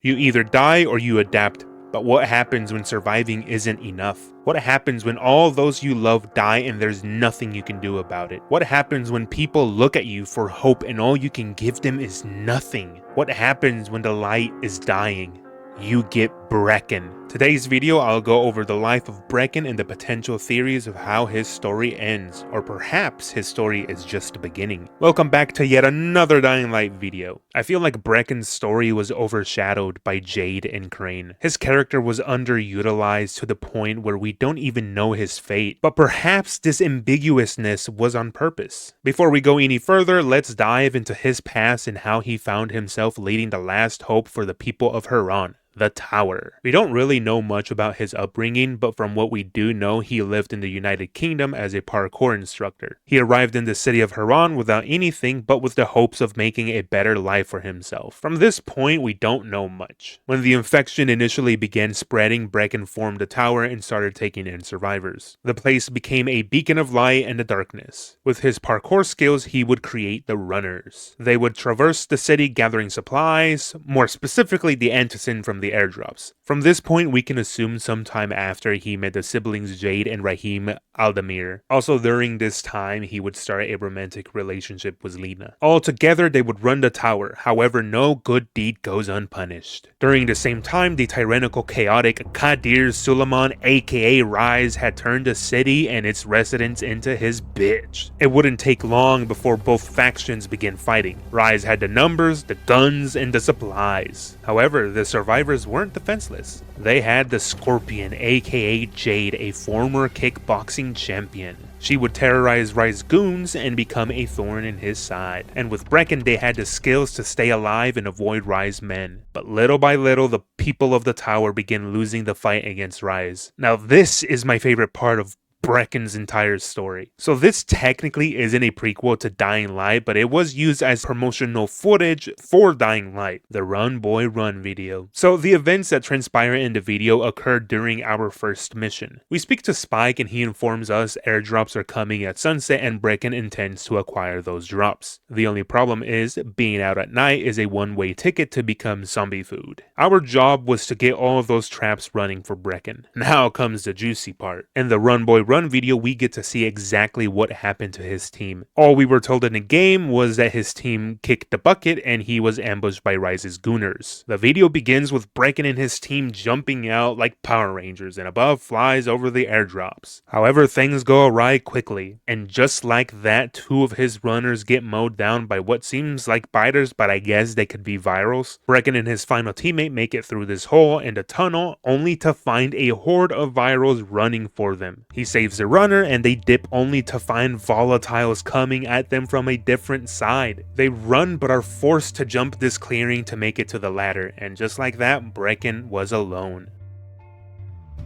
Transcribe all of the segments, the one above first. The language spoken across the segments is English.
You either die or you adapt. But what happens when surviving isn't enough? What happens when all those you love die and there's nothing you can do about it? What happens when people look at you for hope and all you can give them is nothing? What happens when the light is dying? You get Brecken. Today's video, I'll go over the life of Brecken and the potential theories of how his story ends, or perhaps his story is just beginning. Welcome back to yet another Dying Light video. I feel like Brecken's story was overshadowed by Jade and Crane. His character was underutilized to the point where we don't even know his fate, but perhaps this ambiguousness was on purpose. Before we go any further, let's dive into his past and how he found himself leading the last hope for the people of Huron. The Tower. We don't really know much about his upbringing, but from what we do know, he lived in the United Kingdom as a parkour instructor. He arrived in the city of Huron without anything but with the hopes of making a better life for himself. From this point, we don't know much. When the infection initially began spreading, Brecken formed the tower and started taking in survivors. The place became a beacon of light in the darkness. With his parkour skills, he would create the runners. They would traverse the city gathering supplies, more specifically the Antizin from the airdrops. From this point, we can assume sometime after he met the siblings Jade and Rahim Aldemir. Also during this time, he would start a romantic relationship with Lena. Altogether, they would run the tower, however no good deed goes unpunished. During the same time, the tyrannical chaotic Kadir Suleiman aka Rise had turned the city and its residents into his bitch. It wouldn't take long before both factions began fighting. Rise had the numbers, the guns, and the supplies. However, the survivors weren't defenseless. They had the Scorpion aka Jade, a former kickboxing champion. She would terrorize Rise goons and become a thorn in his side. And with Brecken, they had the skills to stay alive and avoid Rise men. But little by little, the people of the tower began losing the fight against Rise. Now this is my favorite part of Brecken's entire story. So this technically isn't a prequel to Dying Light, but it was used as promotional footage for Dying Light, the Run Boy Run video. So the events that transpire in the video occurred during our first mission. We speak to Spike and he informs us airdrops are coming at sunset and Brecken intends to acquire those drops. The only problem is, being out at night is a one-way ticket to become zombie food. Our job was to get all of those traps running for Brecken. Now comes the juicy part. In the Run Boy Run video, we get to see exactly what happened to his team. All we were told in the game was that his team kicked the bucket and he was ambushed by Rise's gooners. The video begins with Brecken and his team jumping out like Power Rangers and above flies over the airdrops. However, things go awry quickly, and just like that, two of his runners get mowed down by what seems like biters, but I guess they could be virals. Brecken and his final teammate make it through this hole in the tunnel only to find a horde of virals running for them. He saves the runner and they dip only to find volatiles coming at them from a different side. They run but are forced to jump this clearing to make it to the ladder, and just like that, Brecken was alone.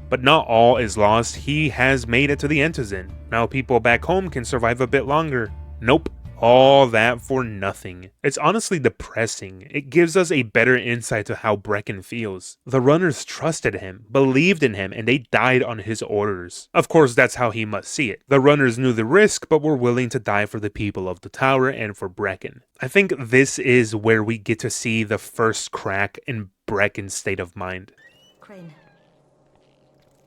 But not all is lost. He has made it to the Antizin. Now people back home can survive a bit longer. Nope. All that for nothing. It's honestly depressing. It gives us a better insight to how Brecken feels. The runners trusted him, believed in him, and they died on his orders. Of course, that's how he must see it. The runners knew the risk, but were willing to die for the people of the tower and for Brecken. I think this is where we get to see the first crack in Brecken's state of mind. Crane,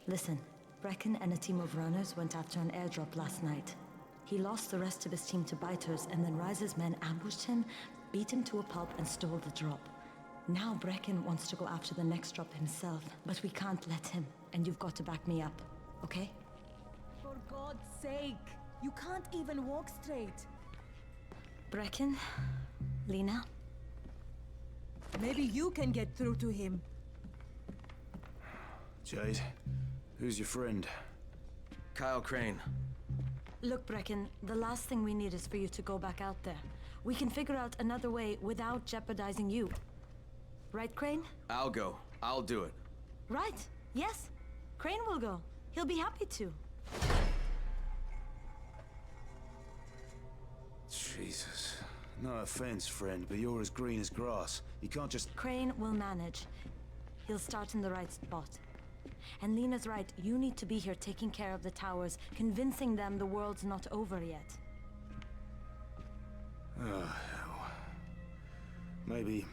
listen. Brecken and a team of runners went after an airdrop last night. He lost the rest of his team to biters, and then Rise's men ambushed him, beat him to a pulp, and stole the drop. Now Brecken wants to go after the next drop himself, but we can't let him, and you've got to back me up, okay? For God's sake, you can't even walk straight. Brecken? Lena? Maybe you can get through to him. Jade, who's your friend? Kyle Crane. Look, Brecken, the last thing we need is for you to go back out there. We can figure out another way without jeopardizing you. Right, Crane? I'll go. I'll do it. Right. Yes. Crane will go. He'll be happy to. Jesus. No offense, friend, but you're as green as grass. You can't just... Crane will manage. He'll start in the right spot. And Lena's right, you need to be here taking care of the towers, convincing them the world's not over yet. Oh, hell. Maybe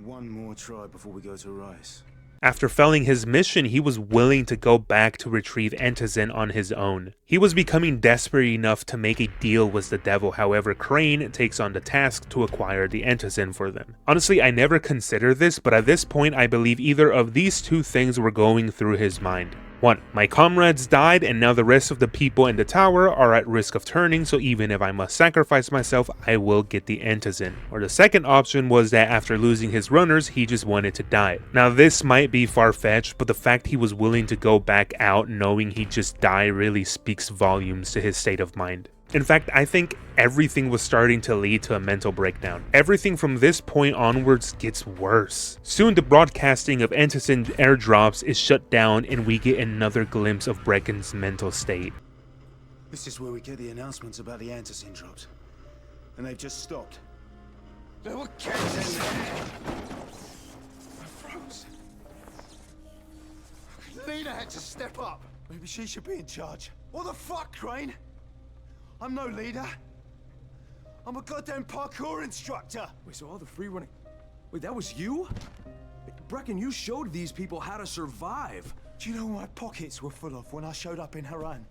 One more try before we go to Rice. After failing his mission, he was willing to go back to retrieve Antizin on his own. He was becoming desperate enough to make a deal with the devil, however Crane takes on the task to acquire the Antizin for them. Honestly, I never considered this, but at this point I believe either of these two things were going through his mind. 1. My comrades died and now the rest of the people in the tower are at risk of turning, so even if I must sacrifice myself, I will get the Antizin. Or the second option was that after losing his runners, he just wanted to die. Now this might be far-fetched, but the fact he was willing to go back out knowing he just died really speaks volumes to his state of mind. In fact, I think everything was starting to lead to a mental breakdown. Everything from this point onwards gets worse. Soon the broadcasting of Antizin airdrops is shut down and we get another glimpse of Brekken's mental state. This is where we get the announcements about the Antizin drops. And they've just stopped. There were kids in there! I froze. Lena had to step up. Maybe she should be in charge. What the fuck, Crane? I'm no leader. I'm a goddamn parkour instructor. Wait, so all the free running... Wait, that was you? Brecken, you showed these people how to survive. Do you know what my pockets were full of when I showed up in Haran?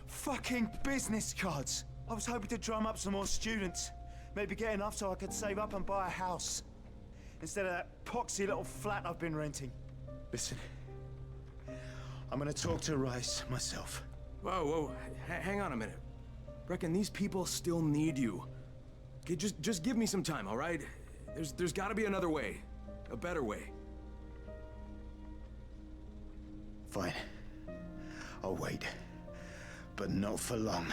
Fucking business cards. I was hoping to drum up some more students. Maybe get enough so I could save up and buy a house. Instead of that poxy little flat I've been renting. Listen, I'm gonna talk to Rice myself. Whoa, hang on a minute. Brecken, these people still need you. Okay, just give me some time, all right? There's gotta be another way. A better way. Fine. I'll wait. But not for long.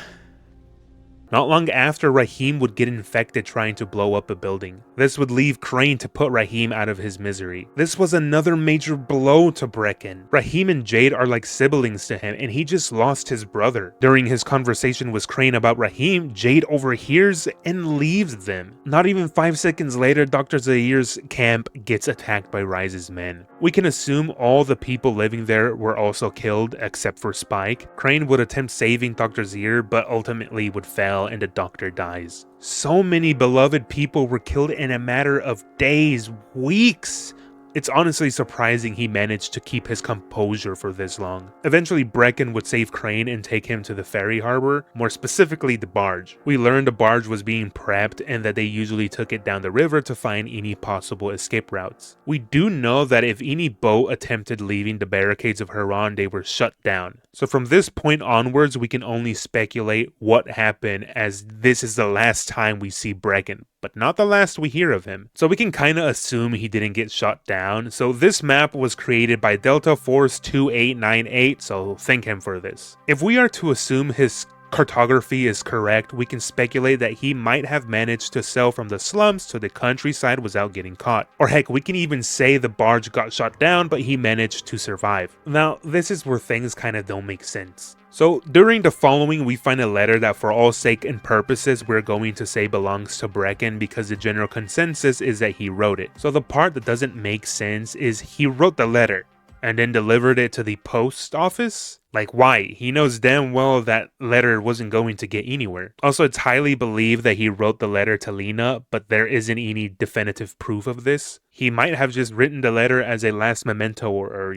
Not long after, Raheem would get infected trying to blow up a building. This would leave Crane to put Raheem out of his misery. This was another major blow to Brecken. Raheem and Jade are like siblings to him, and he just lost his brother. During his conversation with Crane about Raheem, Jade overhears and leaves them. Not even 5 seconds later, Dr. Zahir's camp gets attacked by Rise's men. We can assume all the people living there were also killed except for Spike. Crane would attempt saving Dr. Zahir, but ultimately would fail and the doctor dies. So many beloved people were killed in a matter of days, weeks. It's honestly surprising he managed to keep his composure for this long. Eventually, Brecken would save Crane and take him to the ferry harbor, more specifically the barge. We learned the barge was being prepped and that they usually took it down the river to find any possible escape routes. We do know that if any boat attempted leaving the barricades of Haran, they were shut down. So from this point onwards, we can only speculate what happened, as this is the last time we see Brecken, but not the last we hear of him. So we can kinda assume he didn't get shot down. So this map was created by Delta Force 2898, so thank him for this. If we are to assume his cartography is correct, we can speculate that he might have managed to sail from the slums to the countryside without getting caught. Or heck, we can even say the barge got shot down, but he managed to survive. Now, this is where things kind of don't make sense. So during the following, we find a letter that for all sake and purposes we're going to say belongs to Brecken because the general consensus is that he wrote it. So the part that doesn't make sense is he wrote the letter and then delivered it to the post office? Like, why? He knows damn well that letter wasn't going to get anywhere. Also, it's highly believed that he wrote the letter to Lena, but there isn't any definitive proof of this. He might have just written the letter as a last memento or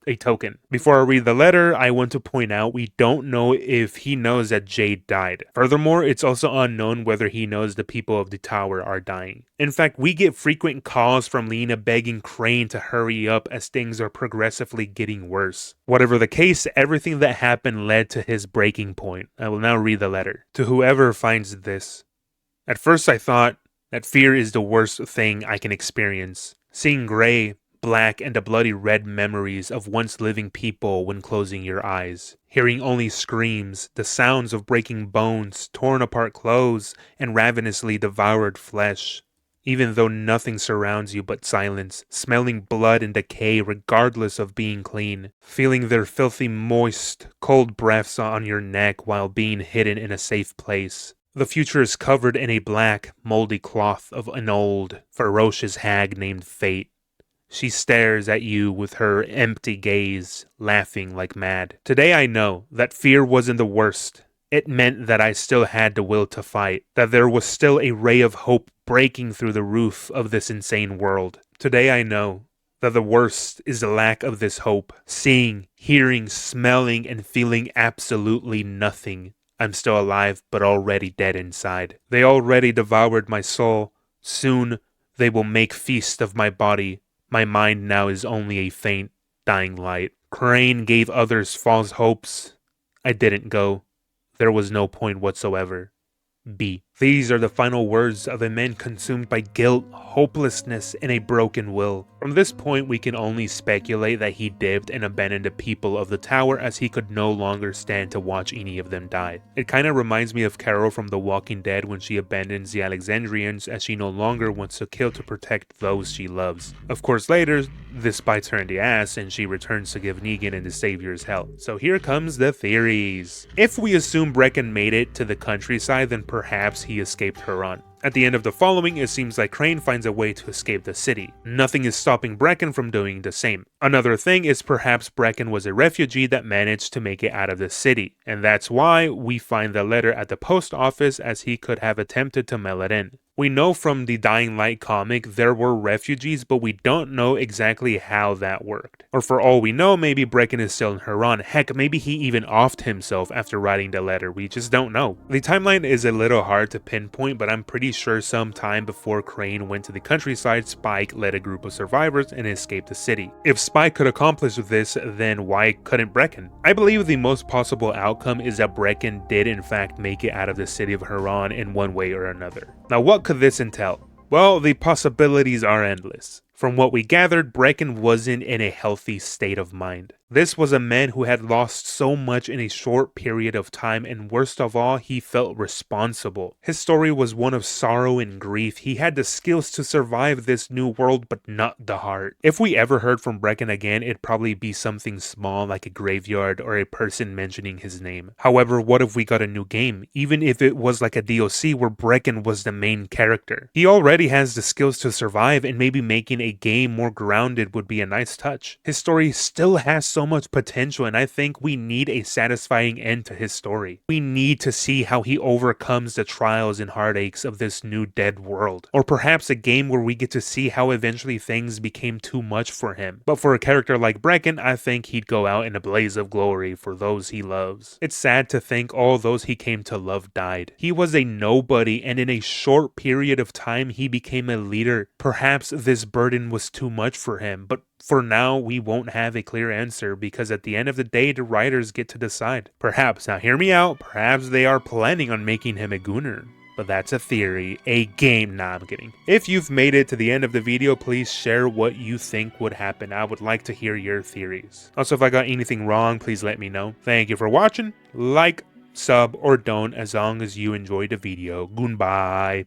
a token. Before I read the letter, I want to point out we don't know if he knows that Jade died. Furthermore, it's also unknown whether he knows the people of the tower are dying. In fact, we get frequent calls from Lena begging Crane to hurry up as things are progressively getting worse. Whatever the case, everything that happened led to his breaking point. I will now read the letter. To whoever finds this. At first I thought that fear is the worst thing I can experience. Seeing gray, black, and the bloody red memories of once living people when closing your eyes. Hearing only screams, the sounds of breaking bones, torn apart clothes, and ravenously devoured flesh. Even though nothing surrounds you but silence, smelling blood and decay regardless of being clean. Feeling their filthy, moist, cold breaths on your neck while being hidden in a safe place. The future is covered in a black, moldy cloth of an old, ferocious hag named Fate. She stares at you with her empty gaze, laughing like mad. Today I know that fear wasn't the worst. It meant that I still had the will to fight, that there was still a ray of hope breaking through the roof of this insane world. Today I know that the worst is the lack of this hope. Seeing, hearing, smelling, and feeling absolutely nothing. I'm still alive, but already dead inside. They already devoured my soul. Soon, they will make feast of my body. My mind now is only a faint, dying light. Crane gave others false hopes. I didn't go. There was no point whatsoever. B. These are the final words of a man consumed by guilt, hopelessness, and a broken will. From this point, we can only speculate that he dipped and abandoned the people of the tower as he could no longer stand to watch any of them die. It kinda reminds me of Carol from The Walking Dead when she abandons the Alexandrians as she no longer wants to kill to protect those she loves. Of course, later, this bites her in the ass and she returns to give Negan and the Savior's help. So here comes the theories. If we assume Brecken made it to the countryside, then perhaps he escaped Huron. At the end of the following, it seems like Crane finds a way to escape the city. Nothing is stopping Brecken from doing the same. Another thing is perhaps Brecken was a refugee that managed to make it out of the city, and that's why we find the letter at the post office as he could have attempted to mail it in. We know from the Dying Light comic there were refugees, but we don't know exactly how that worked. Or for all we know, maybe Brecken is still in Huron. Heck, maybe he even offed himself after writing the letter. We just don't know. The timeline is a little hard to pinpoint, but I'm pretty sure sometime before Crane went to the countryside, Spike led a group of survivors and escaped the city. If Spike could accomplish this, then why couldn't Brecken? I believe the most possible outcome is that Brecken did in fact make it out of the city of Huron in one way or another. Now, what could this entail? Well, the possibilities are endless. From what we gathered, Brecken wasn't in a healthy state of mind. This was a man who had lost so much in a short period of time, and worst of all, he felt responsible. His story was one of sorrow and grief. He had the skills to survive this new world, but not the heart. If we ever heard from Brecken again, it'd probably be something small like a graveyard or a person mentioning his name. However, what if we got a new game, even if it was like a DLC where Brecken was the main character? He already has the skills to survive, and maybe making a game more grounded would be a nice touch. His story still has so much potential, and I think we need a satisfying end to his story. We need to see how he overcomes the trials and heartaches of this new dead world. Or perhaps a game where we get to see how eventually things became too much for him. But for a character like Brecken, I think he'd go out in a blaze of glory for those he loves. It's sad to think all those he came to love died. He was a nobody, and in a short period of time he became a leader. Perhaps this burden was too much for him, but for now, we won't have a clear answer because at the end of the day, the writers get to decide. Perhaps, now hear me out, perhaps they are planning on making him a gooner. But that's a theory, a game, nah, I'm kidding. If you've made it to the end of the video, please share what you think would happen. I would like to hear your theories. Also, if I got anything wrong, please let me know. Thank you for watching. Like, sub, or don't as long as you enjoyed the video. Goodbye.